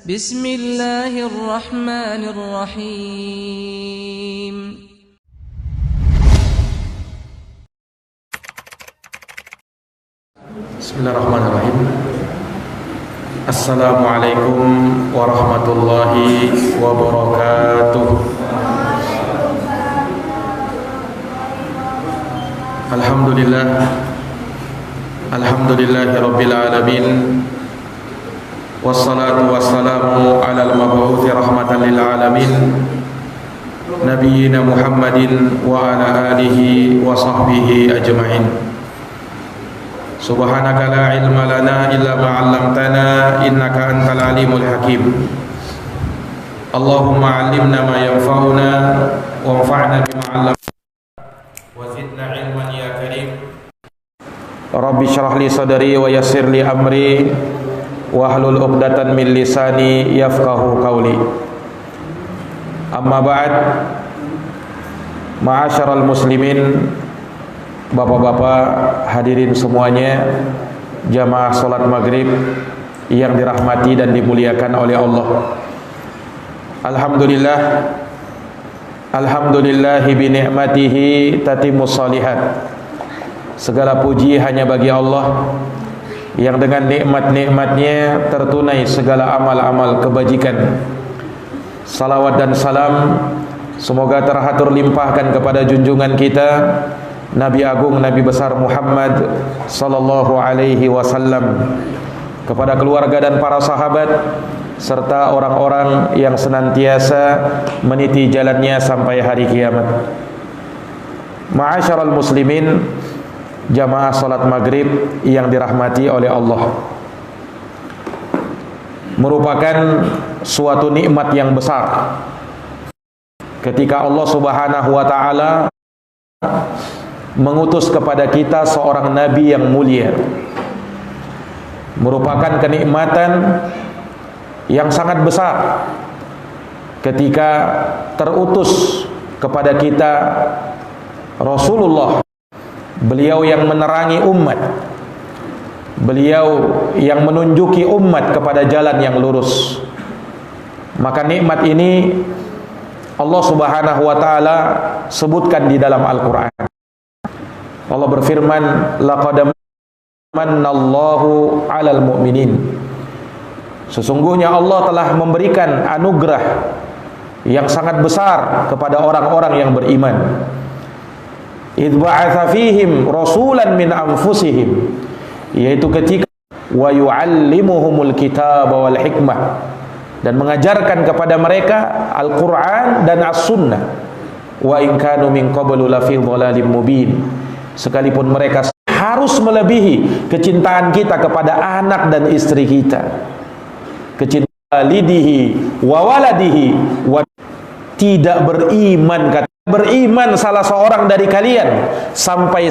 Bismillahirrahmanirrahim. Bismillahirrahmanirrahim. Assalamualaikum warahmatullahi wabarakatuh. Alhamdulillahi rabbil alamin. Wassalatu wassalamu alal mabu'uthi rahmatan lil alamin, nabiyyina Muhammadin wa ala alihi wa sahbihi ajma'in. Subhanaka la ilma lana illa ma 'allamtana innaka antal alimul hakim. Allahumma 'allimna ma yanfa'una wanfa'na bima 'allamtana wa zidna 'ilman ya karim. Rabbi shrah li sadri wa yassir li amri wahlul 'uqdatan min lisani yafqahu qawli. Amma ba'd. Ma'asyaral muslimin, bapak-bapak hadirin semuanya, jamaah salat maghrib yang dirahmati dan dimuliakan oleh Allah. Alhamdulillahi bi ni'matihi tatimmus shalihat. Segala puji hanya bagi Allah yang dengan nikmat-nikmatnya tertunai segala amal-amal kebajikan. Salawat dan salam semoga terhatur limpahkan kepada junjungan kita Nabi Agung, Nabi besar Muhammad sallallahu alaihi wasallam, kepada keluarga dan para sahabat serta orang-orang yang senantiasa meniti jalannya sampai hari kiamat. Ma'asyaral muslimin, jamaah salat maghrib yang dirahmati oleh Allah, merupakan suatu nikmat yang besar ketika Allah Subhanahu wa ta'ala mengutus kepada kita seorang nabi yang mulia. Merupakan kenikmatan yang sangat besar ketika terutus kepada kita Rasulullah, beliau yang menerangi umat, beliau yang menunjuki umat kepada jalan yang lurus. Maka nikmat ini Allah Subhanahu wa ta'ala sebutkan di dalam Al-Quran. Allah berfirman, laqad manallahu 'alal mu'minin. Sesungguhnya Allah telah memberikan anugerah yang sangat besar kepada orang-orang yang beriman. Idz ba'atsa fihim rasulan min anfusihim, yaitu ketika wa yu'allimuhumul kitaba wal hikmah, dan mengajarkan kepada mereka Al-Quran dan As-Sunnah. Wa in kanu min qablu lafi dhalalim mubin, sekalipun mereka harus melebihi kecintaan kita kepada anak dan istri kita, kecintaan lidihi wa waladihi wa, tidak beriman, kata beriman salah seorang dari kalian sampai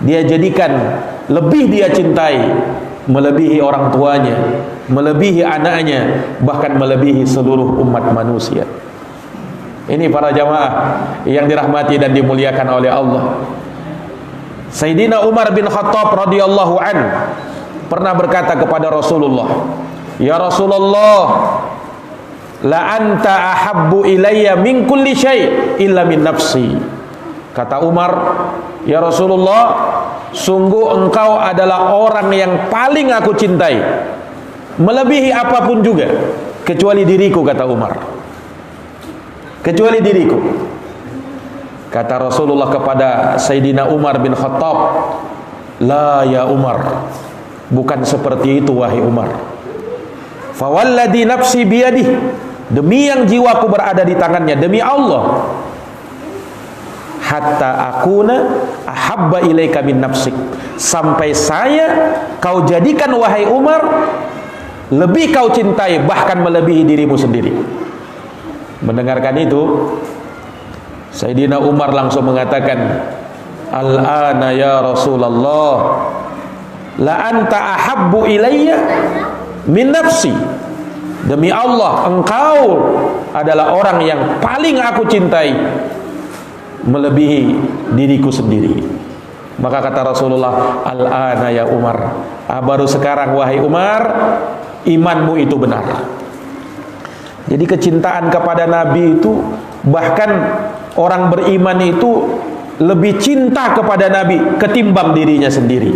dia jadikan lebih dia cintai, melebihi orang tuanya, melebihi anaknya, bahkan melebihi seluruh umat manusia. Ini para jamaah yang dirahmati dan dimuliakan oleh Allah. Sayyidina Umar bin Khattab radhiyallahu an pernah berkata kepada Rasulullah, "Ya Rasulullah, la anta ahabbu ilayya min kulli syai' illa min nafsi." Kata Umar, "Ya Rasulullah, sungguh engkau adalah orang yang paling aku cintai, melebihi apapun juga, kecuali diriku," kata Umar. Kecuali diriku. Kata Rasulullah kepada Sayyidina Umar bin Khattab, "La ya Umar, bukan seperti itu wahai Umar. Fawalladhi nafsi biyadih, demi yang jiwaku berada di tangannya, demi Allah, hatta akuna ahabba ilaika min nafsik, sampai kau jadikan wahai Umar lebih kau cintai, bahkan melebihi dirimu sendiri." Mendengarkan itu, Sayyidina Umar langsung mengatakan, "Al-ana ya Rasulullah, la anta ahabbu ilayya min nafsi." Demi Allah, engkau adalah orang yang paling aku cintai, melebihi diriku sendiri. Maka kata Rasulullah, "Al-ana ya Umar." Baru sekarang wahai Umar, imanmu itu benar. Jadi kecintaan kepada Nabi itu, bahkan orang beriman itu lebih cinta kepada Nabi ketimbang dirinya sendiri.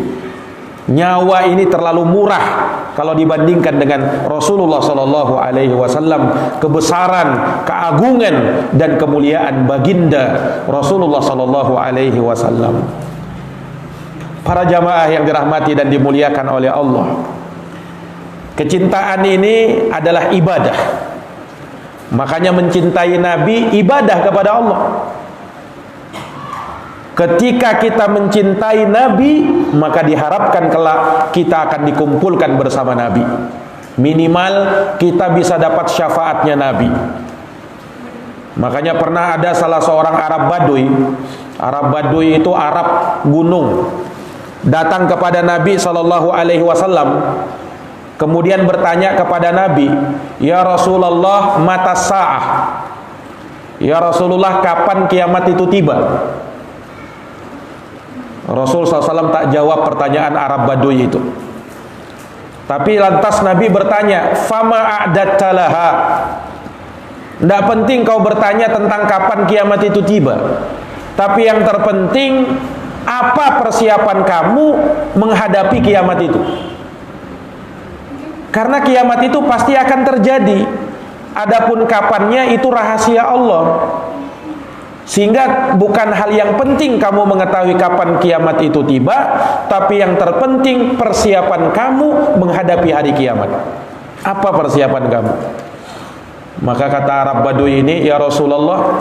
Nyawa ini terlalu murah kalau dibandingkan dengan Rasulullah sallallahu alaihi wasallam, kebesaran, keagungan dan kemuliaan baginda Rasulullah sallallahu alaihi wasallam. Para jamaah yang dirahmati dan dimuliakan oleh Allah, kecintaan ini adalah ibadah. Makanya mencintai Nabi ibadah kepada Allah. Ketika kita mencintai Nabi, maka diharapkan kelak kita akan dikumpulkan bersama Nabi. Minimal kita bisa dapat syafaatnya Nabi. Makanya pernah ada salah seorang Arab Baduy. Arab Baduy itu Arab gunung, datang kepada Nabi sallallahu alaihi wasallam, kemudian bertanya kepada Nabi, "Ya Rasulullah, mata sa'ah?" Ya Rasulullah, kapan kiamat itu tiba? Rasul SAW tak jawab pertanyaan Arab Baduy itu. Tapi lantas Nabi bertanya, "Fama a'datta laha?" Tidak penting kau bertanya tentang kapan kiamat itu tiba, tapi yang terpenting, apa persiapan kamu menghadapi kiamat itu? Karena kiamat itu pasti akan terjadi. Adapun kapannya itu rahasia Allah. Sehingga bukan hal yang penting kamu mengetahui kapan kiamat itu tiba, tapi yang terpenting persiapan kamu menghadapi hari kiamat. Apa persiapan kamu? Maka kata Arab Baduy ini, "Ya Rasulullah,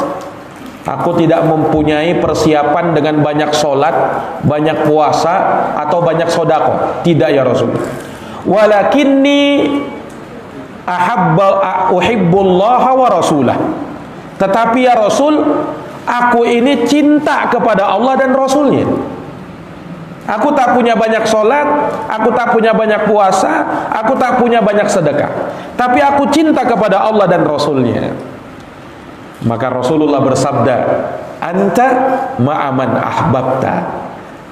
aku tidak mempunyai persiapan dengan banyak sholat, banyak puasa, atau banyak sodako. Tidak ya Rasul. Walakinni uhibbullaha wa rasulah." Tetapi ya Rasul, aku ini cinta kepada Allah dan Rasulnya. Aku tak punya banyak sholat, aku tak punya banyak puasa, aku tak punya banyak sedekah, tapi aku cinta kepada Allah dan Rasulnya. Maka Rasulullah bersabda, "Anta ma'aman ahbabta."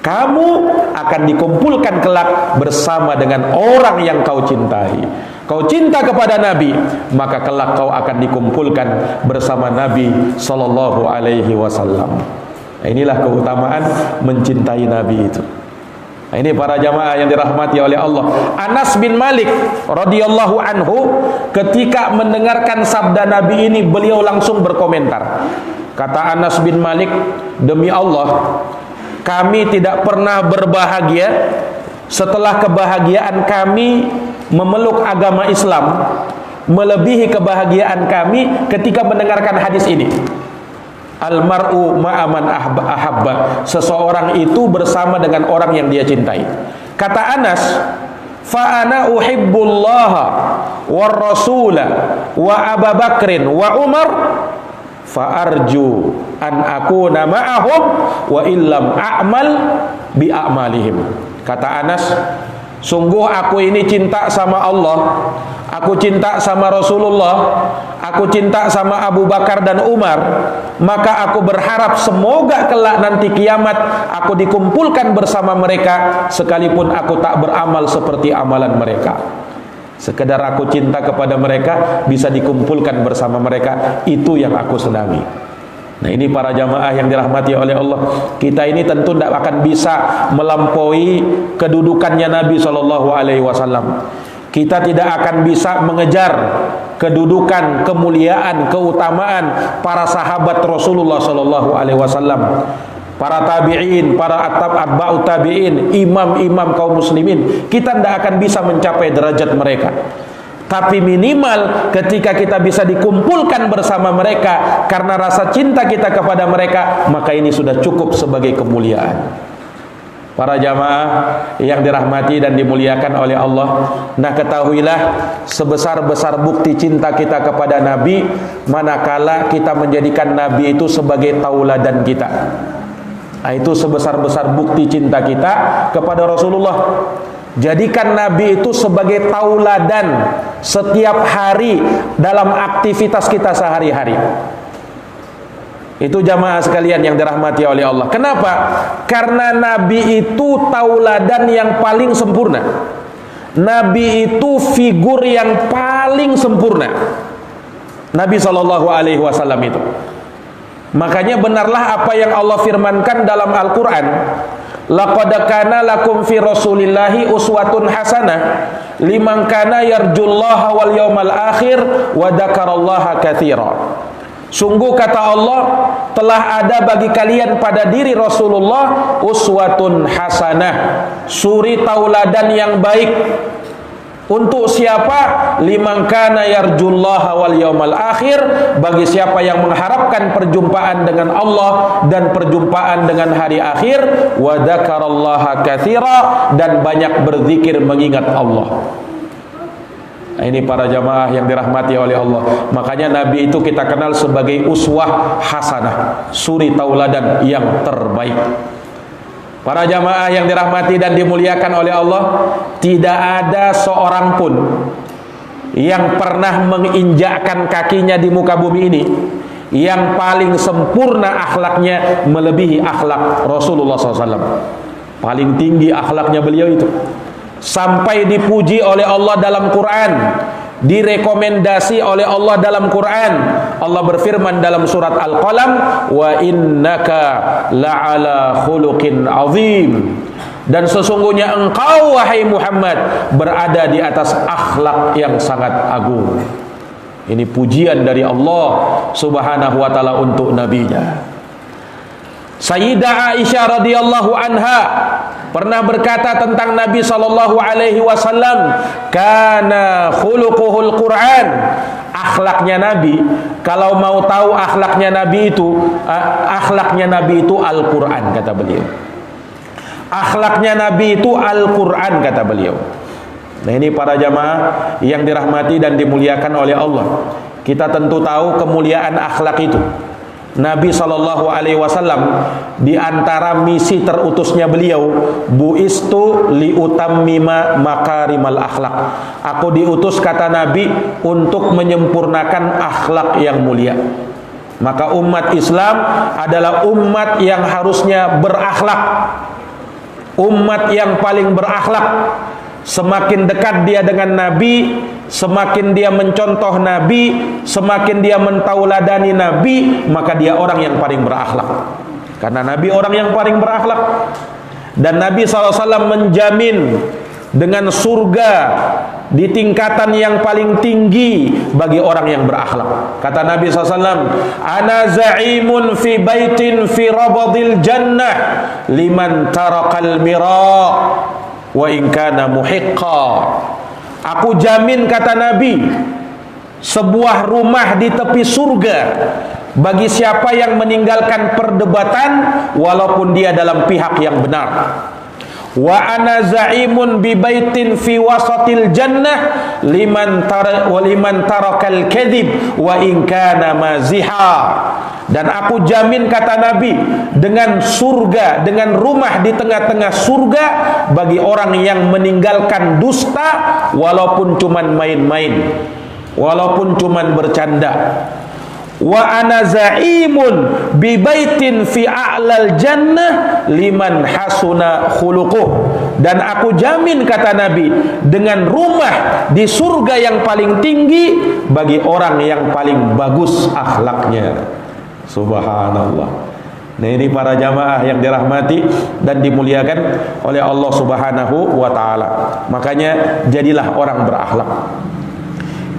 Kamu akan dikumpulkan kelak bersama dengan orang yang kau cintai. Kau cinta kepada Nabi, maka kelak kau akan dikumpulkan bersama Nabi sallallahu alaihi wasallam. Inilah keutamaan mencintai Nabi itu. Ini para jamaah yang dirahmati oleh Allah. Anas bin Malik radhiyallahu anhu ketika mendengarkan sabda Nabi ini, beliau langsung berkomentar. Kata Anas bin Malik, "Demi Allah, kami tidak pernah berbahagia setelah kebahagiaan kami memeluk agama Islam melebihi kebahagiaan kami ketika mendengarkan hadis ini. Almar'u ma'aman ahabba." Seseorang itu bersama dengan orang yang dia cintai. Kata Anas, "Fa ana uhibbullaha war rasula wa Abu Bakrin wa Umar fa arju an akuna ma'ahum wa illam a'mal bi a'malihim." Kata Anas, sungguh aku ini cinta sama Allah, aku cinta sama Rasulullah, aku cinta sama Abu Bakar dan Umar, maka aku berharap semoga kelak nanti kiamat aku dikumpulkan bersama mereka, sekalipun aku tak beramal seperti amalan mereka. Sekedar aku cinta kepada mereka, bisa dikumpulkan bersama mereka, itu yang aku senangi. Nah, ini para jamaah yang dirahmati oleh Allah, kita ini tentu tidak akan bisa melampaui kedudukannya Nabi sallallahu alaihi wasallam. Kita tidak akan bisa mengejar kedudukan, kemuliaan, keutamaan para sahabat Rasulullah sallallahu alaihi wasallam, para tabi'in, para atba'ut tabi'in, imam-imam kaum muslimin. Kita tidak akan bisa mencapai derajat mereka. Tapi minimal ketika kita bisa dikumpulkan bersama mereka karena rasa cinta kita kepada mereka, maka ini sudah cukup sebagai kemuliaan. Para jamaah yang dirahmati dan dimuliakan oleh Allah, nah ketahuilah sebesar-besar bukti cinta kita kepada Nabi manakala kita menjadikan Nabi itu sebagai tauladan kita. Nah, itu sebesar-besar bukti cinta kita kepada Rasulullah. Jadikan Nabi itu sebagai tauladan setiap hari dalam aktivitas kita sehari-hari. Itu jamaah sekalian yang dirahmati oleh Allah. Kenapa? Karena Nabi itu tauladan yang paling sempurna. Nabi itu figur yang paling sempurna. Nabi SAW itu. Makanya benarlah apa yang Allah firmankan dalam Al-Quran. Laqad kana lakum fi rasulillahi uswatun hasanah liman kana yarjullaha wal yawmal akhir wa dzakarallaha katsira. Sungguh kata Allah, telah ada bagi kalian pada diri Rasulullah uswatun hasanah, suri tauladan yang baik. Untuk siapa? Liman kana yarjullaha wal yawmal akhir, bagi siapa yang mengharapkan perjumpaan dengan Allah dan perjumpaan dengan hari akhir, wa dzakarallaha katsira, dan banyak berzikir mengingat Allah. Nah, ini para jamaah yang dirahmati oleh Allah. Makanya Nabi itu kita kenal sebagai uswah hasanah, suri tauladan yang terbaik. Para jamaah yang dirahmati dan dimuliakan oleh Allah, tidak ada seorang pun yang pernah menginjakkan kakinya di muka bumi ini yang paling sempurna akhlaknya melebihi akhlak Rasulullah SAW. Paling tinggi akhlaknya beliau itu, sampai dipuji oleh Allah dalam Quran, direkomendasi oleh Allah dalam Quran. Allah berfirman dalam surat Al-Qalam, wa innaka la'ala khuluqin azim, dan sesungguhnya engkau wahai Muhammad berada di atas akhlak yang sangat agung. Ini pujian dari Allah Subhanahu wa taala untuk nabinya. Sayyidah Aisyah radhiyallahu anha pernah berkata tentang Nabi sallallahu alaihi wasallam, kana khuluquhul Quran. Akhlaknya Nabi, kalau mau tahu akhlaknya Nabi itu, Al-Quran, kata beliau. Akhlaknya Nabi itu Al-Quran, kata beliau. Nah, ini para jamaah yang dirahmati dan dimuliakan oleh Allah. Kita tentu tahu kemuliaan akhlak itu. Nabi SAW di antara misi terutusnya beliau, buistu liutammima makarimal akhlak. Aku diutus, kata Nabi, untuk menyempurnakan akhlak yang mulia. Maka umat Islam adalah umat yang harusnya berakhlak, umat yang paling berakhlak. Semakin dekat dia dengan Nabi, semakin dia mencontoh Nabi, semakin dia mentauladani Nabi, maka dia orang yang paling berakhlak. Karena Nabi orang yang paling berakhlak. Dan Nabi SAW menjamin dengan surga di tingkatan yang paling tinggi bagi orang yang berakhlak. Kata Nabi SAW, ana za'imun fi baitin fi rabadil jannah liman tarakal mira wa in kana muhiqqa. Aku jamin, kata Nabi, sebuah rumah di tepi surga bagi siapa yang meninggalkan perdebatan walaupun dia dalam pihak yang benar. Wa ana za'imun bi baitin fi wasatil jannah liman tarakal kadhib wa in kana maziha. Dan aku jamin, kata Nabi, dengan surga, dengan rumah di tengah-tengah surga bagi orang yang meninggalkan dusta walaupun cuman main-main, walaupun cuman bercanda. Wa ana za'imun bi baitin fi a'lal jannah liman hasuna khuluquh. Dan aku jamin, kata Nabi, dengan rumah di surga yang paling tinggi bagi orang yang paling bagus akhlaknya. Subhanallah. Nah, ini para jamaah yang dirahmati dan dimuliakan oleh Allah Subhanahu wa ta'ala. Makanya jadilah orang berakhlak.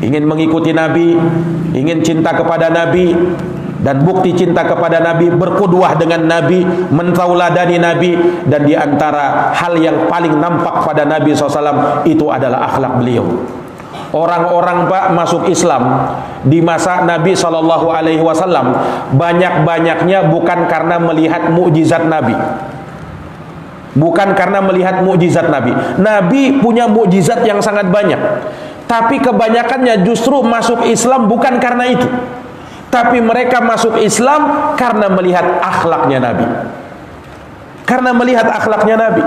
Ingin mengikuti Nabi, ingin cinta kepada Nabi, dan bukti cinta kepada Nabi, berqudwah dengan Nabi, mentauladani Nabi. Dan diantara hal yang paling nampak pada Nabi SAW itu adalah akhlak beliau. Orang-orang Pak masuk Islam di masa Nabi SAW banyak-banyaknya bukan karena melihat mukjizat Nabi, bukan karena melihat mukjizat Nabi. Nabi punya mukjizat yang sangat banyak, tapi kebanyakannya justru masuk Islam bukan karena itu, tapi mereka masuk Islam karena melihat akhlaknya Nabi, karena melihat akhlaknya Nabi.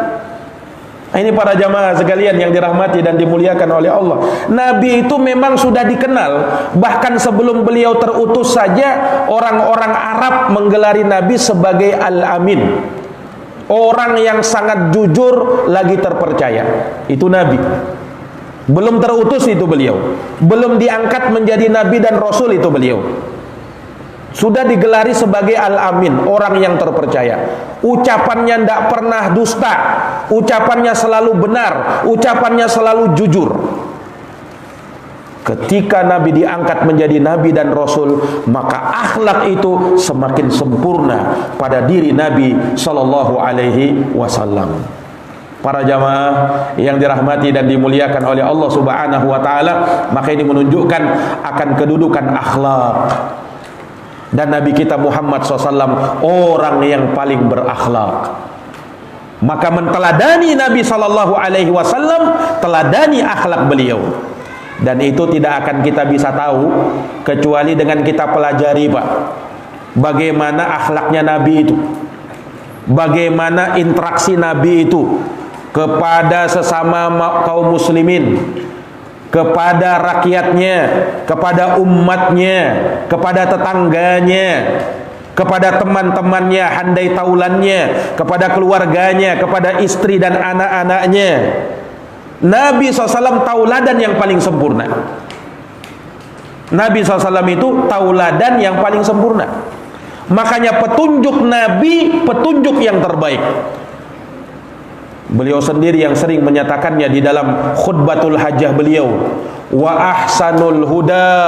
Ini para jamaah sekalian yang dirahmati dan dimuliakan oleh Allah. Nabi itu memang sudah dikenal, bahkan sebelum beliau terutus saja orang-orang Arab menggelari Nabi sebagai Al-Amin, orang yang sangat jujur lagi terpercaya. Itu Nabi. Belum terutus itu beliau, belum diangkat menjadi nabi dan rasul itu beliau. Sudah digelari sebagai Al-Amin, orang yang terpercaya. Ucapannya tidak pernah dusta, ucapannya selalu benar, ucapannya selalu jujur. Ketika Nabi diangkat menjadi Nabi dan Rasul, maka akhlak itu semakin sempurna pada diri Nabi Sallallahu Alaihi Wasallam. Para jamaah yang dirahmati dan dimuliakan oleh Allah Subhanahu Wa Taala, maka ini menunjukkan akan kedudukan akhlak. Dan Nabi kita Muhammad SAW orang yang paling berakhlak. Maka menteladani Nabi Sallallahu Alaihi Wasallam, teladani akhlak beliau. Dan itu tidak akan kita bisa tahu kecuali dengan kita pelajari, Pak, bagaimana akhlaknya Nabi itu, bagaimana interaksi Nabi itu kepada sesama kaum muslimin, kepada rakyatnya, kepada umatnya, kepada tetangganya, kepada teman-temannya, handai taulannya, kepada keluarganya, kepada istri dan anak-anaknya. Nabi SAW tauladan yang paling sempurna. Nabi SAW itu tauladan yang paling sempurna. Makanya petunjuk Nabi, petunjuk yang terbaik. Beliau sendiri yang sering menyatakannya di dalam khutbatul hajjah beliau, wa ahsanul huda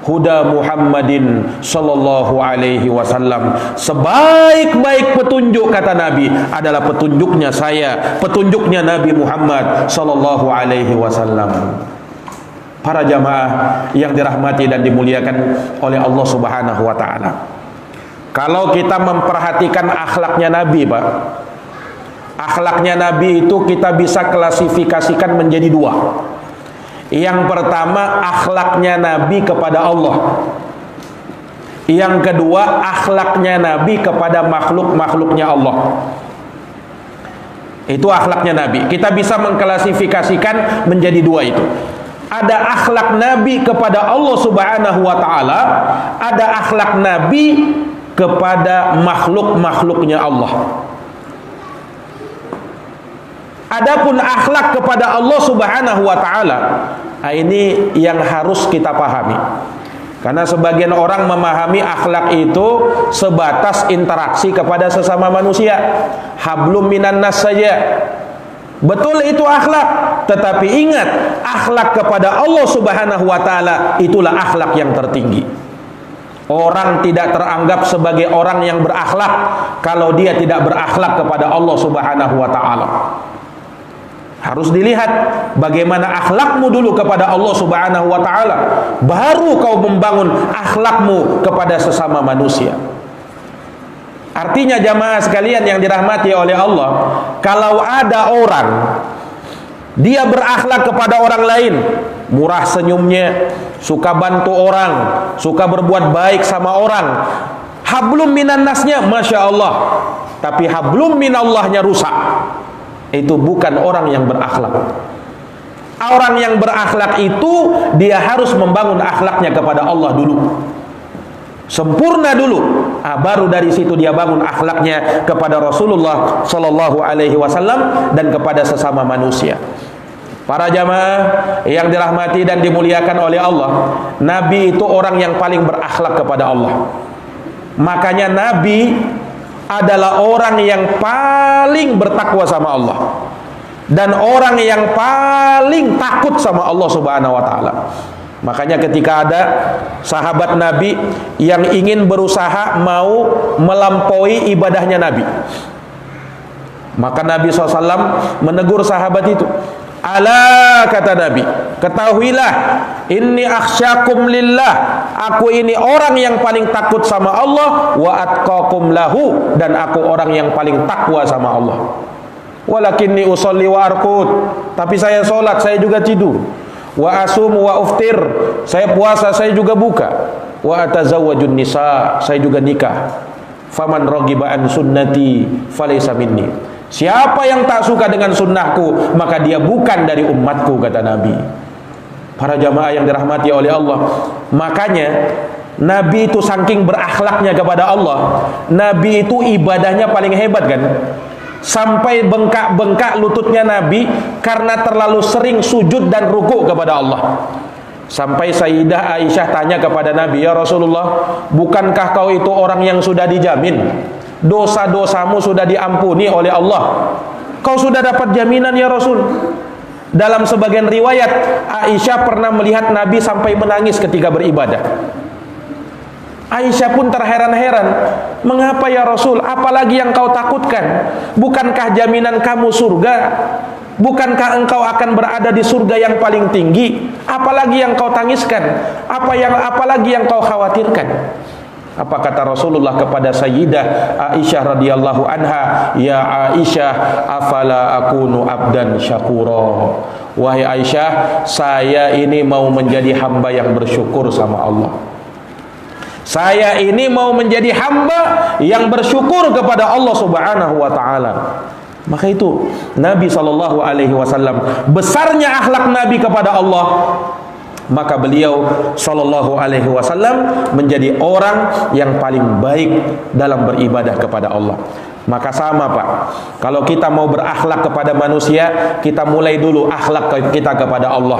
huda Muhammadin sallallahu alaihi wasallam. Sebaik-baik petunjuk, kata Nabi, adalah petunjuknya saya, petunjuknya Nabi Muhammad sallallahu alaihi wasallam. Para jamaah yang dirahmati dan dimuliakan oleh Allah Subhanahu wa taala. Kalau kita memperhatikan akhlaknya Nabi, Pak, akhlaknya Nabi itu kita bisa klasifikasikan menjadi dua. Yang pertama, akhlaknya Nabi kepada Allah. Yang kedua, akhlaknya Nabi kepada makhluk-makhluknya Allah. Itu akhlaknya Nabi. Kita bisa mengklasifikasikan menjadi dua itu. Ada akhlak Nabi kepada Allah Subhanahu wa taala, ada akhlak Nabi kepada makhluk-makhluknya Allah. Adapun akhlak kepada Allah Subhanahu wa taala, ini yang harus kita pahami. Karena sebagian orang memahami akhlak itu sebatas interaksi kepada sesama manusia, hablum minan nas saja. Betul itu akhlak, tetapi ingat, akhlak kepada Allah Subhanahu wa taala itulah akhlak yang tertinggi. Orang tidak teranggap sebagai orang yang berakhlak kalau dia tidak berakhlak kepada Allah Subhanahu wa taala. Harus dilihat bagaimana akhlakmu dulu kepada Allah Subhanahu wa taala, baru kau membangun akhlakmu kepada sesama manusia. Artinya jamaah sekalian yang dirahmati oleh Allah, kalau ada orang dia berakhlak kepada orang lain, murah senyumnya, suka bantu orang, suka berbuat baik sama orang, hablum minan nasnya masya Allah, tapi hablum minallahnya rusak. Itu bukan orang yang berakhlak. Orang yang berakhlak itu dia harus membangun akhlaknya kepada Allah dulu, sempurna dulu, baru dari situ dia bangun akhlaknya kepada Rasulullah Sallallahu Alaihi Wasallam dan kepada sesama manusia. Para jamaah yang dirahmati dan dimuliakan oleh Allah, Nabi itu orang yang paling berakhlak kepada Allah. Makanya Nabi adalah orang yang paling bertakwa sama Allah dan orang yang paling takut sama Allah Subhanahu wa taala. Makanya ketika ada sahabat Nabi yang ingin berusaha mau melampaui ibadahnya Nabi, maka Nabi SAW menegur sahabat itu. Ala, kata Nabi, ketahuilah, inni akhsyakum lillah, aku ini orang yang paling takut sama Allah, wa atqakum lahu, dan aku orang yang paling takwa sama Allah. Walakinni usolli wa arqud, tapi saya sholat, saya juga tidur. Wa asumu wa uftir, saya puasa, saya juga buka. Wa atazawwajun nisa, saya juga nikah. Faman raghiba an sunnati falaysa minni, siapa yang tak suka dengan sunnahku, maka dia bukan dari umatku, kata Nabi. Para jamaah yang dirahmati oleh Allah, makanya Nabi itu saking berakhlaknya kepada Allah, Nabi itu ibadahnya paling hebat kan. sampai bengkak-bengkak lututnya Nabi karena terlalu sering sujud dan ruku kepada Allah. Sampai Sayyidah Aisyah tanya kepada Nabi, "Ya Rasulullah, bukankah kau itu orang yang sudah dijamin? Dosa-dosamu sudah diampuni oleh Allah. Kau sudah dapat jaminan ya Rasul." Dalam sebagian riwayat, Aisyah pernah melihat Nabi sampai menangis ketika beribadah. Aisyah pun terheran-heran, "Mengapa ya Rasul? Apalagi yang kau takutkan? Bukankah jaminan kamu surga? Bukankah engkau akan berada di surga yang paling tinggi? Apalagi yang kau tangiskan? Apalagi yang kau khawatirkan?" Apa kata Rasulullah kepada Sayyidah Aisyah radhiyallahu anha, "Ya Aisyah, afala akunu abdan syakura." Wahai Aisyah, saya ini mau menjadi hamba yang bersyukur sama Allah. Saya ini mau menjadi hamba yang bersyukur kepada Allah Subhanahu wa taala. Maka itu Nabi sallallahu alaihi wasallam, besarnya akhlak Nabi kepada Allah, maka beliau sallallahu alaihi wasallam menjadi orang yang paling baik dalam beribadah kepada Allah. Maka sama Pak, kalau kita mau berakhlak kepada manusia, kita mulai dulu akhlak kita kepada Allah.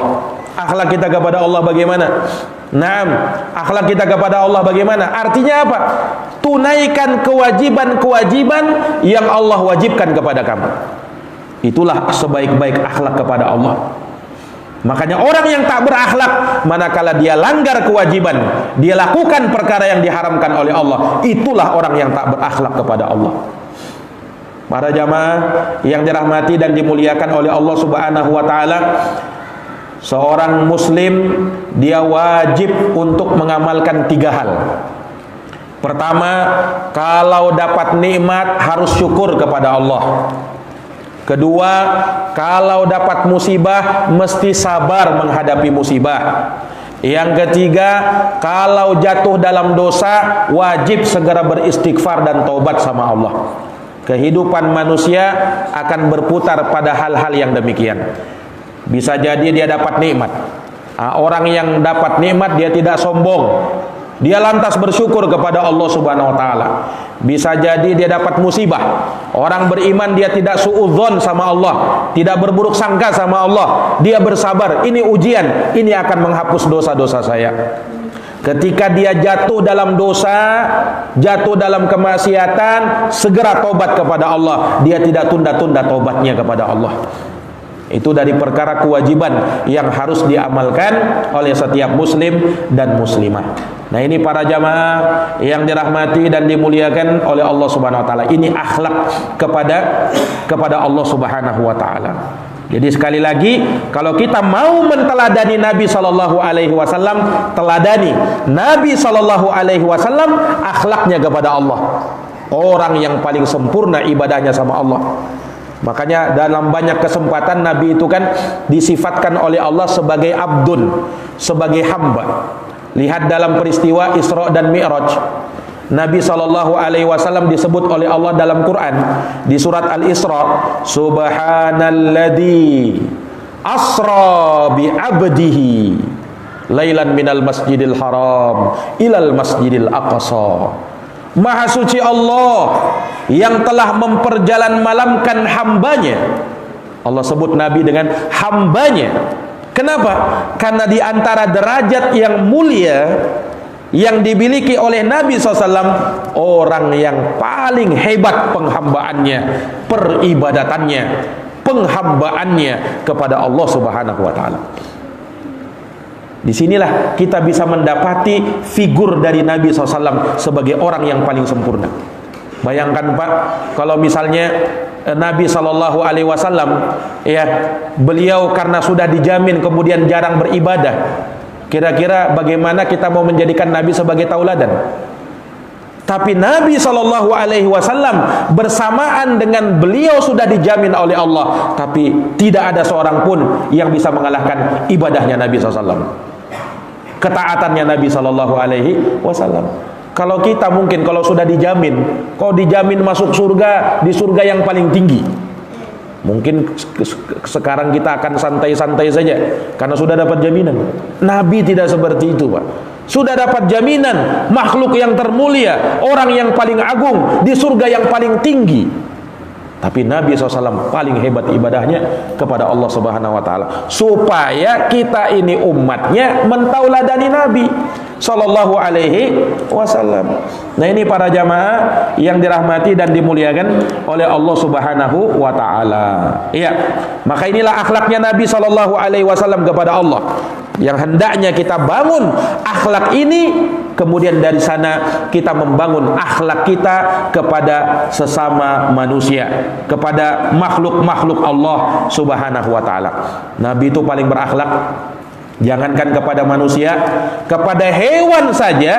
Akhlak kita kepada Allah bagaimana? Naam, akhlak kita kepada Allah bagaimana? Artinya apa? Tunaikan kewajiban-kewajiban yang Allah wajibkan kepada kamu. Itulah sebaik-baik akhlak kepada Allah. Makanya orang yang tak berakhlak, manakala dia langgar kewajiban, dia lakukan perkara yang diharamkan oleh Allah, itulah orang yang tak berakhlak kepada Allah. Para jamaah yang dirahmati dan dimuliakan oleh Allah Subhanahu wa taala, seorang muslim dia wajib untuk mengamalkan 3 hal. Pertama, kalau dapat nikmat harus syukur kepada Allah. Kedua, kalau dapat musibah mesti sabar menghadapi musibah. Yang ketiga, kalau jatuh dalam dosa wajib segera beristighfar dan taubat sama Allah. Kehidupan manusia akan berputar pada hal-hal yang demikian. Bisa jadi dia dapat nikmat. Orang yang dapat nikmat dia tidak sombong, dia lantas bersyukur kepada Allah Subhanahu wa taala. Bisa jadi dia dapat musibah. Orang beriman dia tidak suudzon sama Allah, tidak berburuk sangka sama Allah. Dia bersabar, ini ujian, ini akan menghapus dosa-dosa saya. Ketika dia jatuh dalam dosa, jatuh dalam kemaksiatan, segera tobat kepada Allah. Dia tidak tunda-tunda tobatnya kepada Allah. Itu dari perkara kewajiban yang harus diamalkan oleh setiap muslim dan muslimah. Nah, ini para jamaah yang dirahmati dan dimuliakan oleh Allah Subhanahu wa taala. Ini akhlak kepada Allah Subhanahu wa taala. Jadi sekali lagi, kalau kita mau menteladani Nabi sallallahu alaihi wasallam, teladani Nabi sallallahu alaihi wasallam akhlaknya kepada Allah. Orang yang paling sempurna ibadahnya sama Allah. Makanya dalam banyak kesempatan Nabi itu kan disifatkan oleh Allah sebagai abdun, sebagai hamba. Lihat dalam peristiwa Isra dan Mi'raj, Nabi SAW disebut oleh Allah dalam Quran di surat Al-Isra, Subhanalladzi asra bi abdihi lailan minal masjidil haram ilal masjidil aqsa. Maha suci Allah yang telah memperjalan malamkan hambanya. Allah sebut Nabi dengan hambanya. Kenapa? Karena di antara derajat yang mulia yang dimiliki oleh Nabi SAW, orang yang paling hebat penghambaannya, peribadatannya, penghambaannya kepada Allah Subhanahu wa taala. Disinilah kita bisa mendapati figur dari Nabi SAW sebagai orang yang paling sempurna. Bayangkan Pak, kalau misalnya Nabi SAW, ya, beliau karena sudah dijamin kemudian jarang beribadah, kira-kira bagaimana kita mau menjadikan Nabi sebagai tauladan? Tapi Nabi SAW bersamaan dengan beliau sudah dijamin oleh Allah, tapi tidak ada seorang pun yang bisa mengalahkan ibadahnya Nabi SAW, ketaatannya Nabi SAW. Kalau kita mungkin kalau sudah dijamin, kalau dijamin masuk surga, di surga yang paling tinggi, mungkin sekarang kita akan santai-santai saja karena sudah dapat jaminan. Nabi tidak seperti itu Pak. Sudah dapat jaminan makhluk yang termulia, orang yang paling agung di surga yang paling tinggi. Tapi Nabi SAW paling hebat ibadahnya kepada Allah Subhanahu wa Ta'ala, supaya kita ini umatnya mentauladani Nabi Sallallahu Alaihi Wasallam. Nah, ini para jamaah yang dirahmati dan dimuliakan oleh Allah Subhanahu wa Ta'ala. Iya, maka inilah akhlaknya Nabi Sallallahu Alaihi Wasallam kepada Allah, yang hendaknya kita bangun akhlak ini, kemudian dari sana kita membangun akhlak kita kepada sesama manusia, kepada makhluk-makhluk Allah Subhanahu wa Ta'ala. Nabi itu paling berakhlak. Jangankan kepada manusia, kepada hewan saja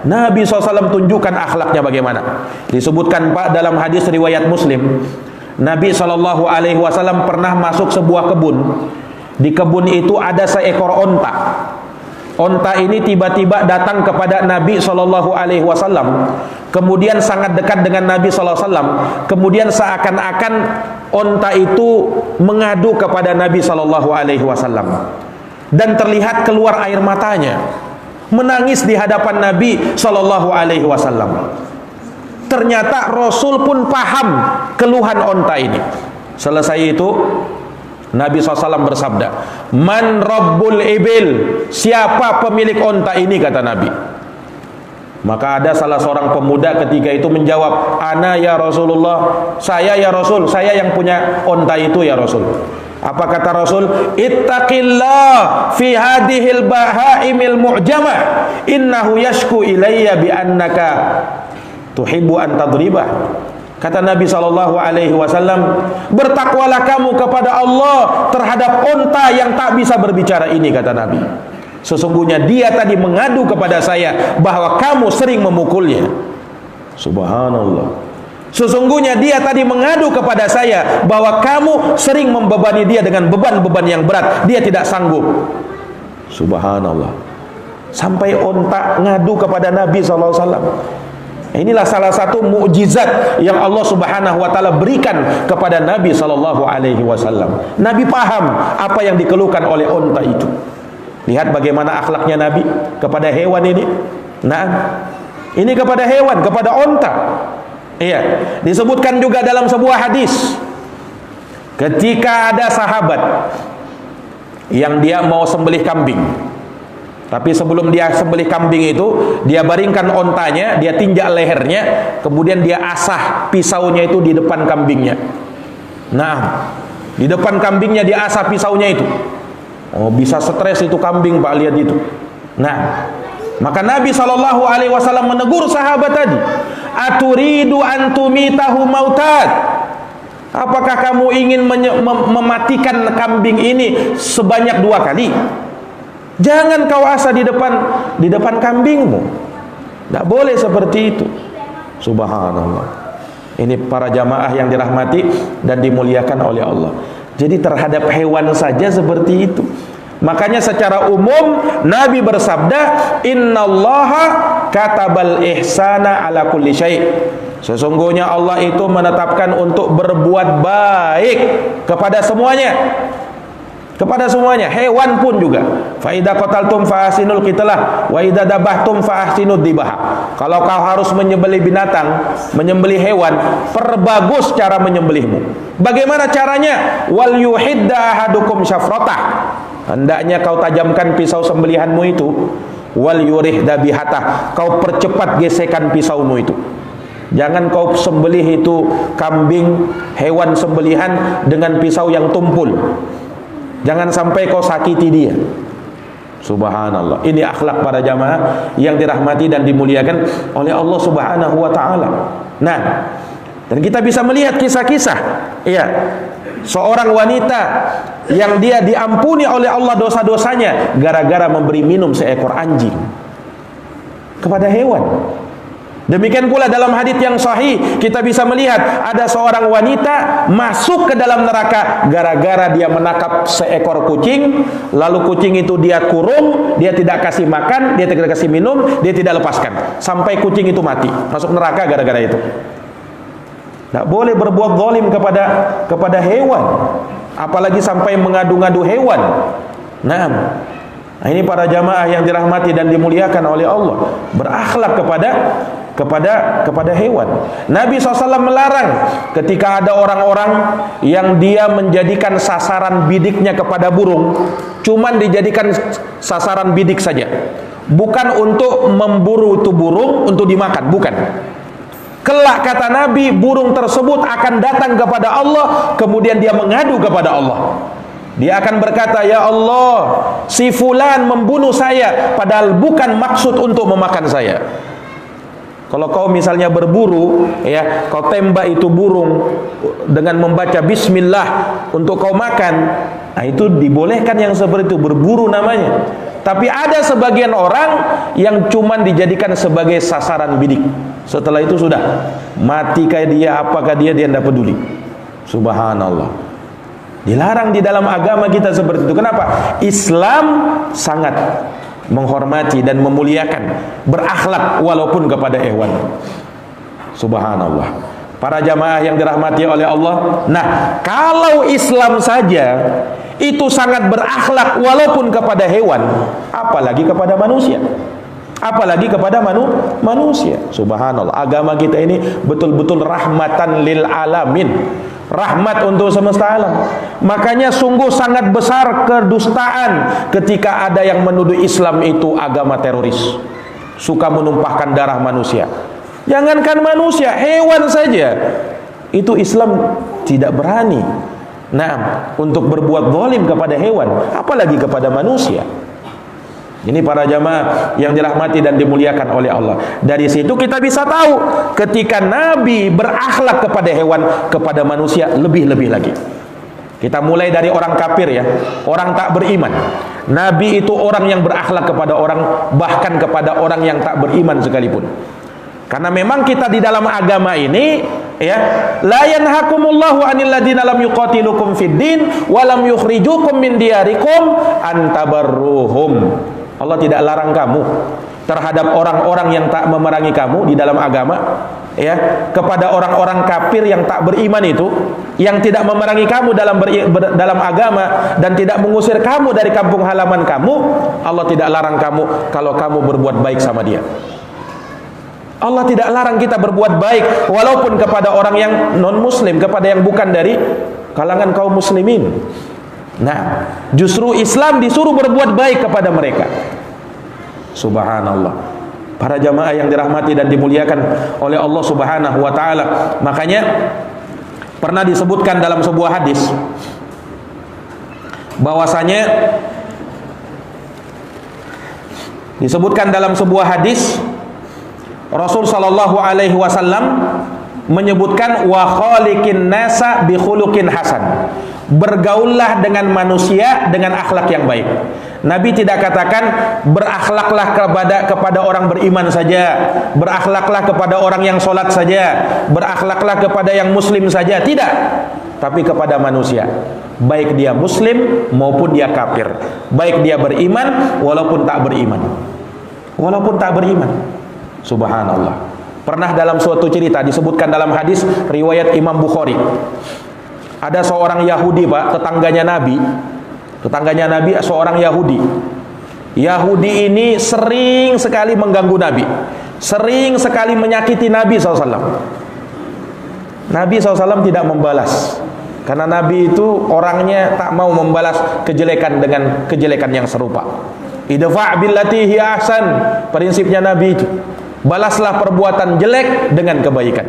Nabi SAW tunjukkan akhlaknya bagaimana. Disebutkan Pak dalam hadis riwayat Muslim, Nabi SAW pernah masuk sebuah kebun. Di kebun itu ada seekor onta. Onta ini tiba-tiba datang kepada Nabi SAW, kemudian sangat dekat dengan Nabi SAW. Kemudian seakan-akan onta itu mengadu kepada Nabi SAW, dan terlihat keluar air matanya, menangis di hadapan Nabi SAW. Ternyata Rasul pun paham keluhan onta ini. Selesai itu Nabi SAW bersabda, "Man Rabbul Ibil?" Siapa pemilik onta ini, kata Nabi. Maka ada salah seorang pemuda ketika itu menjawab, "Ana ya Rasulullah." Saya ya Rasul, saya yang punya onta itu ya Rasul. Apa kata Rasul? "Ittaqillah fi hadhil bahaimil mu'jamah, innahu yashku ilayya bi annaka tuhibbu an tadribah." Kata Nabi SAW, bertakwalah kamu kepada Allah terhadap onta yang tak bisa berbicara ini, kata Nabi. Sesungguhnya dia tadi mengadu kepada saya bahwa kamu sering memukulnya. Subhanallah. Sesungguhnya dia tadi mengadu kepada saya bahwa kamu sering membebani dia dengan beban-beban yang berat. Dia tidak sanggup. Subhanallah. Sampai onta ngadu kepada Nabi SAW. Inilah salah satu mukjizat yang Allah Subhanahu wa Ta'ala berikan kepada Nabi SAW. Nabi paham apa yang dikeluhkan oleh onta itu. Lihat bagaimana akhlaknya Nabi kepada hewan ini. Nah, ini kepada hewan, kepada onta. Iya, disebutkan juga dalam sebuah hadis, ketika ada sahabat yang dia mau sembelih kambing, tapi sebelum dia sembelih kambing itu, dia baringkan ontanya, dia tinjak lehernya, kemudian dia asah pisaunya itu di depan kambingnya. Nah, di depan kambingnya dia asah pisaunya itu. Oh, bisa stres itu kambing, Pak, lihat itu. Nah, maka Nabi SAW menegur sahabat tadi, "Aturidu antumitahu mautat?" Apakah kamu ingin mematikan kambing ini sebanyak 2 kali? Jangan kau asah di depan kambingmu. Tidak boleh seperti itu. Subhanallah. Ini para jamaah yang dirahmati dan dimuliakan oleh Allah. Jadi terhadap hewan saja seperti itu. Makanya secara umum Nabi bersabda, "Innallaha katabal ihsana ala kulli syai'." Sesungguhnya Allah itu menetapkan untuk berbuat baik kepada semuanya. Kepada semuanya, hewan pun juga. Fa idza qataltum fa ahsinul qitalah wa idza dabahtum fa ahsinud dzibah. Kalau kau harus menyembelih binatang, menyembelih hewan, perbagus cara menyembelihmu. Bagaimana caranya? Wal yuhidda ahadukum syafratah. Hendaknya kau tajamkan pisau sembelihanmu itu. Wal yurih dabihatah. Kau percepat gesekan pisaumu itu. Jangan kau sembelih itu kambing, hewan sembelihan dengan pisau yang tumpul. Jangan sampai kau sakiti dia. Subhanallah. Ini akhlak para jamaah yang dirahmati dan dimuliakan oleh Allah Subhanahu wa Ta'ala. Nah, dan kita bisa melihat kisah-kisah, iya, seorang wanita yang dia diampuni oleh Allah dosa-dosanya gara-gara memberi minum seekor anjing kepada hewan. Demikian pula dalam hadits yang sahih kita bisa melihat ada seorang wanita masuk ke dalam neraka gara-gara dia menangkap seekor kucing, lalu kucing itu dia kurung, dia tidak kasih makan, dia tidak kasih minum, dia tidak lepaskan sampai kucing itu mati, masuk neraka gara-gara itu. Tidak boleh berbuat zalim kepada hewan, apalagi sampai mengadu-ngadu hewan. Nah, ini para jamaah yang dirahmati dan dimuliakan oleh Allah, berakhlak kepada kepada hewan. Nabi SAW melarang ketika ada orang-orang yang dia menjadikan sasaran bidiknya kepada burung, cuman dijadikan sasaran bidik saja, bukan untuk memburu itu burung untuk dimakan, bukan. Kelak kata Nabi, burung tersebut akan datang kepada Allah, kemudian dia mengadu kepada Allah. Dia akan berkata, ya Allah, si fulan membunuh saya, padahal bukan maksud untuk memakan saya. Kalau kau misalnya berburu, ya, kau tembak itu burung dengan membaca bismillah untuk kau makan, nah itu dibolehkan yang seperti itu, berburu namanya. Tapi ada sebagian orang yang cuman dijadikan sebagai sasaran bidik. Setelah itu sudah, mati kayak dia, apakah dia tidak peduli. Subhanallah. Dilarang di dalam agama kita seperti itu. Kenapa? Islam sangat menghormati dan memuliakan, berakhlak walaupun kepada hewan. Subhanallah. Para jamaah yang dirahmati oleh Allah, nah, kalau Islam saja itu sangat berakhlak walaupun kepada hewan, apalagi kepada manusia. Apalagi kepada manusia. Subhanallah. Agama kita ini betul-betul rahmatan lil alamin, rahmat untuk semesta alam. Makanya sungguh sangat besar kedustaan ketika ada yang menuduh Islam itu agama teroris, suka menumpahkan darah manusia. Jangankan manusia, hewan saja itu Islam tidak berani, nah, untuk berbuat zalim kepada hewan, apalagi kepada manusia. Ini para jamaah yang dirahmati dan dimuliakan oleh Allah. Dari situ kita bisa tahu ketika Nabi berakhlak kepada hewan, kepada manusia lebih-lebih lagi. Kita mulai dari orang kafir, ya, orang tak beriman. Nabi itu orang yang berakhlak kepada orang, bahkan kepada orang yang tak beriman sekalipun. Karena memang kita di dalam agama ini, ya, la yanhakumullahu 'anil ladzina lam yuqatilukum fid din wa lam yukhrijukum min diyarikum an tabarruhum. Allah tidak larang kamu terhadap orang-orang yang tak memerangi kamu di dalam agama, ya, kepada orang-orang kafir yang tak beriman itu, yang tidak memerangi kamu dalam agama dan tidak mengusir kamu dari kampung halaman kamu. Allah tidak larang kamu kalau kamu berbuat baik sama dia. Allah tidak larang kita berbuat baik walaupun kepada orang yang non muslim, kepada yang bukan dari kalangan kaum muslimin. Nah, justru Islam disuruh berbuat baik kepada mereka. Subhanallah. Para jamaah yang dirahmati dan dimuliakan oleh Allah Subhanahu wa taala. Makanya pernah disebutkan dalam sebuah hadis bahwasanya disebutkan dalam sebuah hadis Rasul sallallahu alaihi wasallam menyebutkan wa khaliqin nasa bi khuluqin hasan. Bergaullah dengan manusia dengan akhlak yang baik. Nabi tidak katakan berakhlaklah kepada orang beriman saja, berakhlaklah kepada orang yang sholat saja, berakhlaklah kepada yang muslim saja. Tidak, tapi kepada manusia, baik dia muslim maupun dia kafir, baik dia beriman walaupun tak beriman, walaupun tak beriman. Subhanallah. Pernah dalam suatu cerita disebutkan dalam hadis riwayat Imam Bukhari, ada seorang Yahudi, Pak, tetangganya Nabi seorang Yahudi. Yahudi ini sering sekali mengganggu Nabi, sering sekali menyakiti Nabi SAW. Nabi SAW tidak membalas, karena Nabi itu orangnya tak mau membalas kejelekan dengan kejelekan yang serupa. Idfa' billati hiya ahsan, prinsipnya Nabi itu. Balaslah perbuatan jelek dengan kebaikan.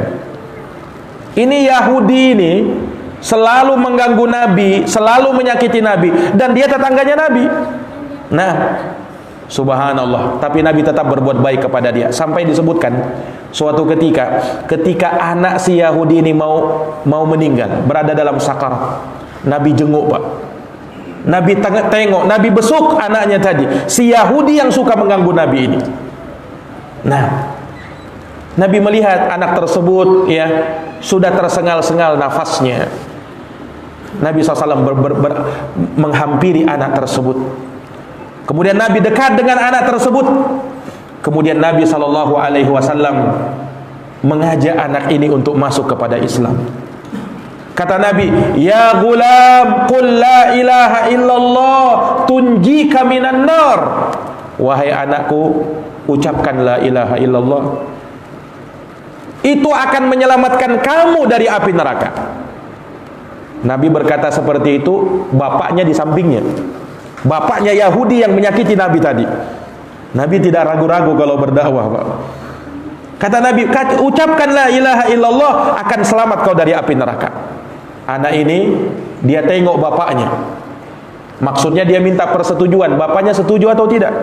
Ini Yahudi ini selalu mengganggu Nabi, selalu menyakiti Nabi, dan dia tetangganya Nabi. Nah, subhanallah, tapi Nabi tetap berbuat baik kepada dia. Sampai disebutkan suatu ketika anak si Yahudi ini mau meninggal, berada dalam sakarat, Nabi jenguk, Pak. Nabi tengok, Nabi besuk anaknya tadi, si Yahudi yang suka mengganggu Nabi ini. Nah, Nabi melihat anak tersebut, ya, sudah tersengal-sengal nafasnya. Nabi SAW menghampiri anak tersebut. Kemudian Nabi dekat dengan anak tersebut. Kemudian Nabi SAW mengajak anak ini untuk masuk kepada Islam. Kata Nabi, ya gulam, qul la ilaha illallah tunjika minan nar. Wahai anakku, ucapkan la ilaha illallah, itu akan menyelamatkan kamu dari api neraka. Nabi berkata seperti itu, bapaknya di sampingnya. Bapaknya Yahudi yang menyakiti Nabi tadi. Nabi tidak ragu-ragu kalau berdakwah, Pak. Kata Nabi, ucapkan la ilaha illallah, akan selamat kau dari api neraka. Anak ini, dia tengok bapaknya. Maksudnya dia minta persetujuan, bapaknya setuju atau tidak.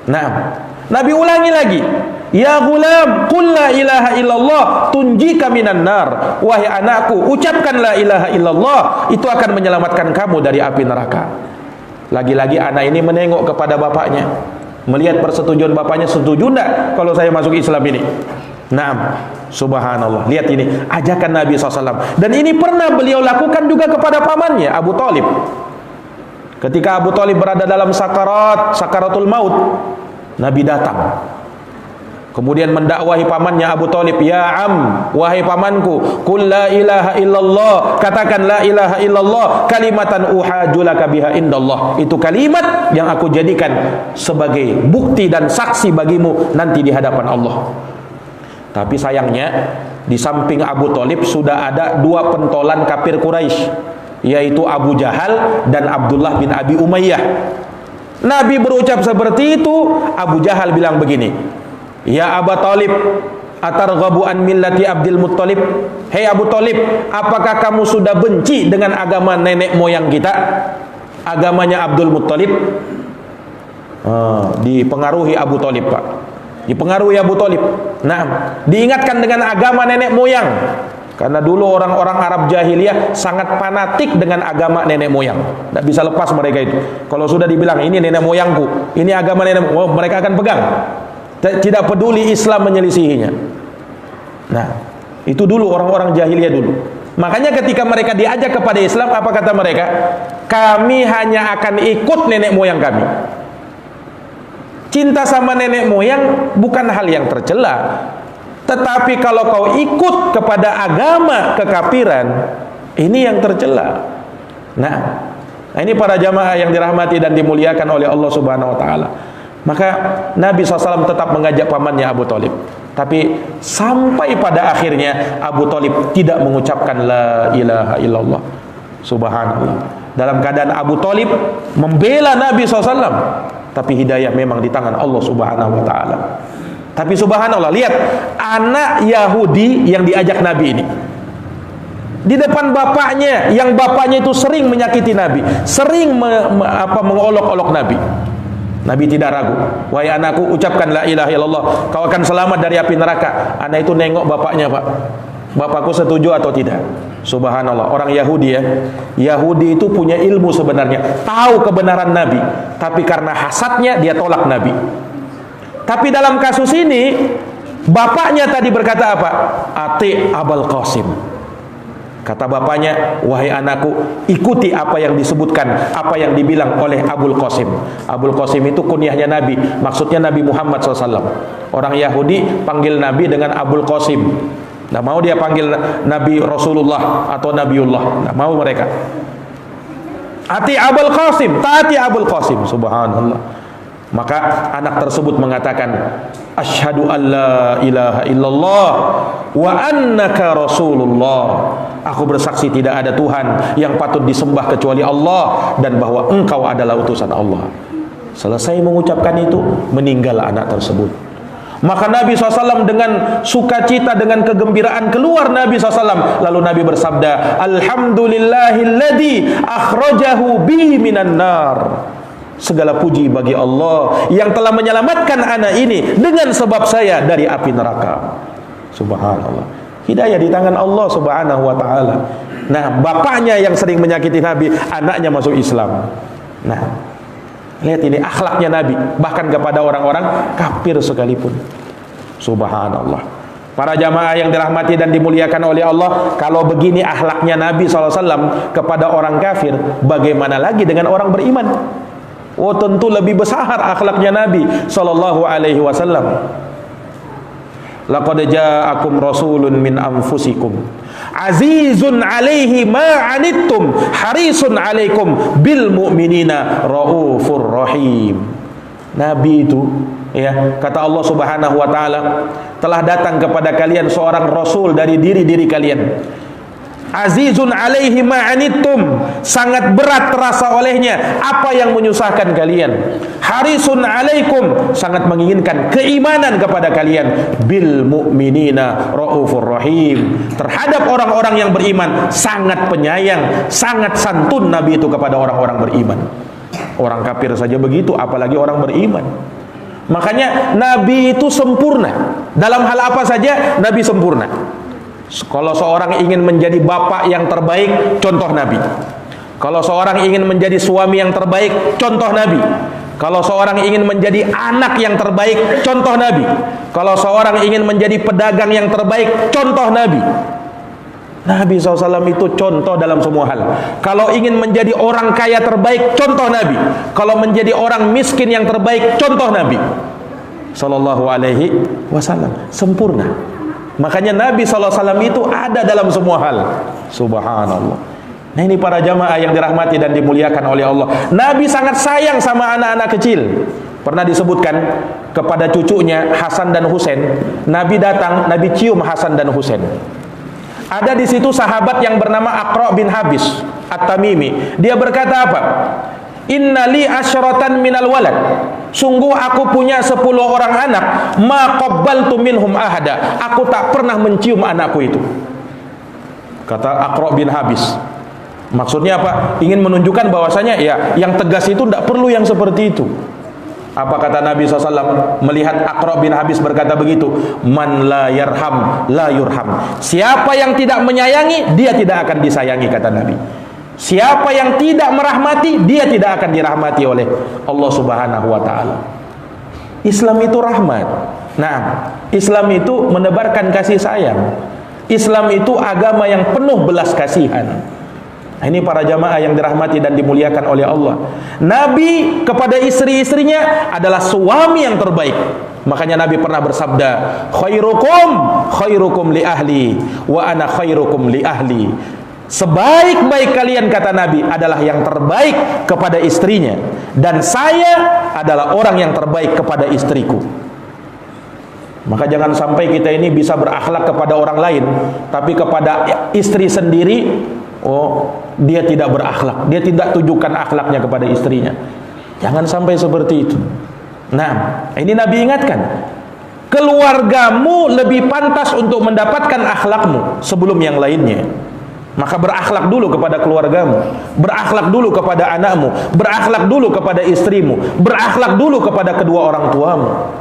Nah, Nabi ulangi lagi, ya gulam, qul la ilaha illallah tunjika minan nar. Wahai anakku, ucapkan la ilaha illallah, itu akan menyelamatkan kamu dari api neraka. Lagi-lagi anak ini menengok kepada bapaknya, melihat persetujuan bapaknya, setuju enggak kalau saya masuk Islam ini? Naam, subhanallah. Lihat ini ajakan Nabi SAW. Dan ini pernah beliau lakukan juga kepada pamannya Abu Thalib. Ketika Abu Thalib berada dalam sakaratul maut, Nabi datang. Kemudian mendakwahi pamannya Abu Thalib, ya am, wahai pamanku, qul la ilaha illallah, katakan la ilaha illallah, kalimatan uhajulaka biha indallah. Itu kalimat yang aku jadikan sebagai bukti dan saksi bagimu nanti di hadapan Allah. Tapi sayangnya, di samping Abu Thalib sudah ada dua pentolan kafir Quraisy, yaitu Abu Jahal dan Abdullah bin Abi Umayyah. Nabi berucap seperti itu, Abu Jahal bilang begini, ya Abu Thalib, atarghabu an millati Abdul Muttalib? Hei Abu Thalib, apakah kamu sudah benci dengan agama nenek moyang kita, agamanya Abdul Muttalib? Dipengaruhi Abu Thalib, Pak. Dipengaruhi Abu Thalib. Nah, diingatkan dengan agama nenek moyang. Karena dulu orang-orang Arab jahiliyah sangat fanatik dengan agama nenek moyang. Tidak bisa lepas mereka itu. Kalau sudah dibilang ini nenek moyangku, ini agama nenek moyang, mereka akan pegang. Tidak peduli Islam menyelisihinya. Nah, itu dulu orang-orang jahiliyah dulu. Makanya ketika mereka diajak kepada Islam, apa kata mereka? Kami hanya akan ikut nenek moyang kami. Cinta sama nenek moyang bukan hal yang tercela. Tetapi kalau kau ikut kepada agama kekafiran, ini yang tercela. Nah, ini para jamaah yang dirahmati dan dimuliakan oleh Allah Subhanahu wa taala. Maka Nabi SAW tetap mengajak pamannya Abu Thalib. Tapi sampai pada akhirnya Abu Thalib tidak mengucapkan la ilaha illallah. Subhanallah. Dalam keadaan Abu Thalib membela Nabi SAW, tapi hidayah memang di tangan Allah Subhanahu wa taala. Tapi subhanallah, lihat anak Yahudi yang diajak Nabi ini di depan bapaknya, yang bapaknya itu sering menyakiti Nabi, sering mengolok-olok Nabi. Nabi tidak ragu, wahai anakku, ucapkan la ilaha illallah, kau akan selamat dari api neraka. Anak itu nengok bapaknya, Pak, bapakku setuju atau tidak? Subhanallah, orang Yahudi ya, Yahudi itu punya ilmu sebenarnya, tahu kebenaran Nabi, tapi karena hasadnya dia tolak Nabi. Tapi dalam kasus ini bapaknya tadi berkata apa? Ati Abul Qasim. Kata bapaknya, wahai anakku, ikuti apa yang disebutkan, apa yang dibilang oleh Abul Qasim. Abul Qasim itu kunyahnya Nabi, maksudnya Nabi Muhammad SAW. Orang Yahudi panggil Nabi dengan Abul Qasim. Tidak mau dia panggil Nabi Rasulullah atau Nabiullah, tidak mau mereka. Ati Abul Qasim, taati Abul Qasim. Subhanallah. Maka anak tersebut mengatakan, asyhadu an la ilaha illallah wa annaka rasulullah. Aku bersaksi tidak ada Tuhan yang patut disembah kecuali Allah, dan bahwa engkau adalah utusan Allah. Selesai mengucapkan itu, meninggal anak tersebut. Maka Nabi SAW dengan sukacita, dengan kegembiraan keluar Nabi SAW. Lalu Nabi bersabda, alhamdulillahilladzi akhrajahu bi minan nar. Segala puji bagi Allah yang telah menyelamatkan anak ini dengan sebab saya dari api neraka. Subhanallah. Hidayah di tangan Allah Subhanahu wa taala. Nah, bapaknya yang sering menyakiti Nabi, anaknya masuk Islam. Nah, lihat ini akhlaknya Nabi, bahkan kepada orang-orang kafir sekalipun. Subhanallah. Para jamaah yang dirahmati dan dimuliakan oleh Allah, kalau begini akhlaknya Nabi SAW kepada orang kafir, bagaimana lagi dengan orang beriman? Oh, tentu lebih besar akhlaknya Nabi sallallahu alaihi wasallam. Laqad ja'akum rasulun min anfusikum azizun alaihi ma anittum harisun alaikum bil mu'minina raufur rahim. Nabi itu Ya, kata Allah Subhanahu wa taala, telah datang kepada kalian seorang rasul dari diri-diri kalian. Azizun alaihi ma'anittum, sangat berat terasa olehnya apa yang menyusahkan kalian. Harisun alaikum, sangat menginginkan keimanan kepada kalian. Bil mu'minina raufur rahim, terhadap orang-orang yang beriman sangat penyayang, sangat santun Nabi itu kepada orang-orang beriman. Orang kafir saja begitu, apalagi orang beriman. Makanya Nabi itu sempurna. Dalam hal apa saja Nabi sempurna. Kalau seorang ingin menjadi bapak yang terbaik, contoh Nabi. Kalau seorang ingin menjadi suami yang terbaik, contoh Nabi. Kalau seorang ingin menjadi anak yang terbaik, contoh Nabi. Kalau seorang ingin menjadi pedagang yang terbaik, contoh Nabi. Nabi SAW itu contoh dalam semua hal. Kalau ingin menjadi orang kaya terbaik, contoh Nabi. Kalau menjadi orang miskin yang terbaik, contoh Nabi Sallallahu Alaihi Wasallam. Sempurna. Makanya Nabi SAW itu ada dalam semua hal. Subhanallah. Nah, ini para jamaah yang dirahmati dan dimuliakan oleh Allah. Nabi sangat sayang sama anak-anak kecil. Pernah disebutkan kepada cucunya Hasan dan Husain, Nabi datang, Nabi cium Hasan dan Husain. Ada di situ sahabat yang bernama Aqra bin Habis At-Tamimi. Dia berkata apa? Innali asyratan minal walad, sungguh aku punya 10 orang anak, ma qabbaltu minhum ahada, aku tak pernah mencium anakku itu. Kata Aqra bin Habis. Maksudnya apa? Ingin menunjukkan bahwasanya ya, yang tegas itu tidak perlu yang seperti itu. Apa kata Nabi SAW melihat Aqra bin Habis berkata begitu? Man la yarham la yurham. Siapa yang tidak menyayangi, dia tidak akan disayangi, kata Nabi. Siapa yang tidak merahmati, dia tidak akan dirahmati oleh Allah Subhanahu wa taala. Islam itu rahmat. Nah, Islam itu menebarkan kasih sayang. Islam itu agama yang penuh belas kasihan. Nah, ini para jamaah yang dirahmati dan dimuliakan oleh Allah. Nabi kepada istri-istrinya adalah suami yang terbaik. Makanya Nabi pernah bersabda, khairukum li ahli wa ana khairukum li ahli. Sebaik-baik kalian, kata Nabi, adalah yang terbaik kepada istrinya, dan saya adalah orang yang terbaik kepada istriku. Maka jangan sampai kita ini bisa berakhlak kepada orang lain, tapi kepada istri sendiri, oh, dia tidak berakhlak, dia tidak tunjukkan akhlaknya kepada istrinya. Jangan sampai seperti itu. Nah, ini Nabi ingatkan, keluargamu lebih pantas untuk mendapatkan akhlakmu sebelum yang lainnya. Maka berakhlak dulu kepada keluargamu, berakhlak dulu kepada anakmu, berakhlak dulu kepada istrimu, berakhlak dulu kepada kedua orang tuamu.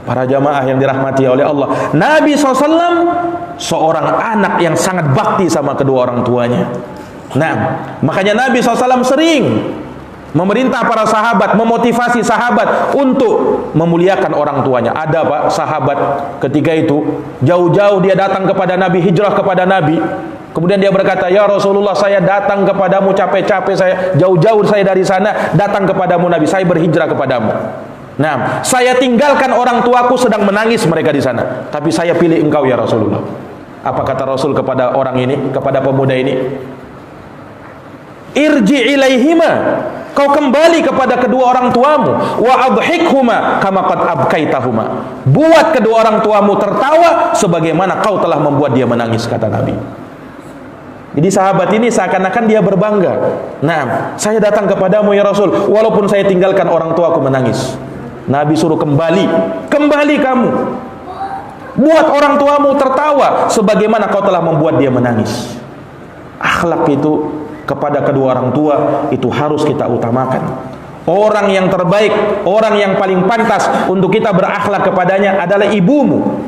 Para jamaah yang dirahmati oleh Allah, Nabi SAW seorang anak yang sangat bakti sama kedua orang tuanya. Nah, makanya Nabi SAW sering memerintah para sahabat, memotivasi sahabat untuk memuliakan orang tuanya. Ada Pak sahabat ketika itu jauh-jauh dia datang kepada Nabi, hijrah kepada Nabi. Kemudian dia berkata, ya Rasulullah, saya datang kepadamu capek-capek, saya jauh-jauh saya dari sana datang kepadamu Nabi, saya berhijrah kepadamu. Nah, saya tinggalkan orang tuaku sedang menangis mereka di sana, tapi saya pilih engkau ya Rasulullah. Apa kata Rasul kepada orang ini, kepada pemuda ini? Irji ilaihima, kau kembali kepada kedua orang tuamu, wa adhikhuma kama qad abkaitahuma. Buat kedua orang tuamu tertawa sebagaimana kau telah membuat dia menangis, kata Nabi. Jadi sahabat ini seakan-akan dia berbangga. Nah, saya datang kepadamu ya Rasul, walaupun saya tinggalkan orang tuaku menangis. Nabi suruh kembali kamu. Buat orang tuamu tertawa sebagaimana kau telah membuat dia menangis. Akhlak itu kepada kedua orang tua itu harus kita utamakan. Orang yang terbaik, orang yang paling pantas untuk kita berakhlak kepadanya adalah ibumu,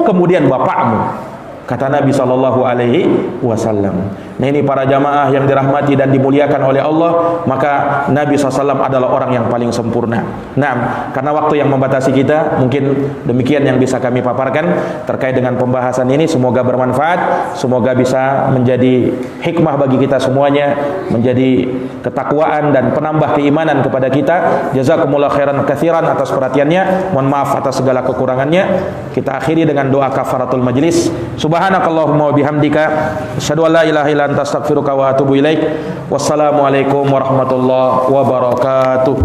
kemudian bapakmu. Kata Nabi SAW. Nah, ini para jamaah yang dirahmati dan dimuliakan oleh Allah, maka Nabi SAW adalah orang yang paling sempurna. Nah, karena waktu yang membatasi kita, mungkin demikian yang bisa kami paparkan terkait dengan pembahasan ini. Semoga bermanfaat, semoga bisa menjadi hikmah bagi kita semuanya, menjadi ketakwaan dan penambah keimanan kepada kita. Jazakumullah khairan katsiran atas perhatiannya. Mohon maaf atas segala kekurangannya. Kita akhiri dengan doa kafaratul majlis. Subhanakallahumma wa bihamdika asyhadu an la ilaha illa anta astaghfiruka wa atubu ilaik. Wassalamualaikum warahmatullahi wabarakatuh.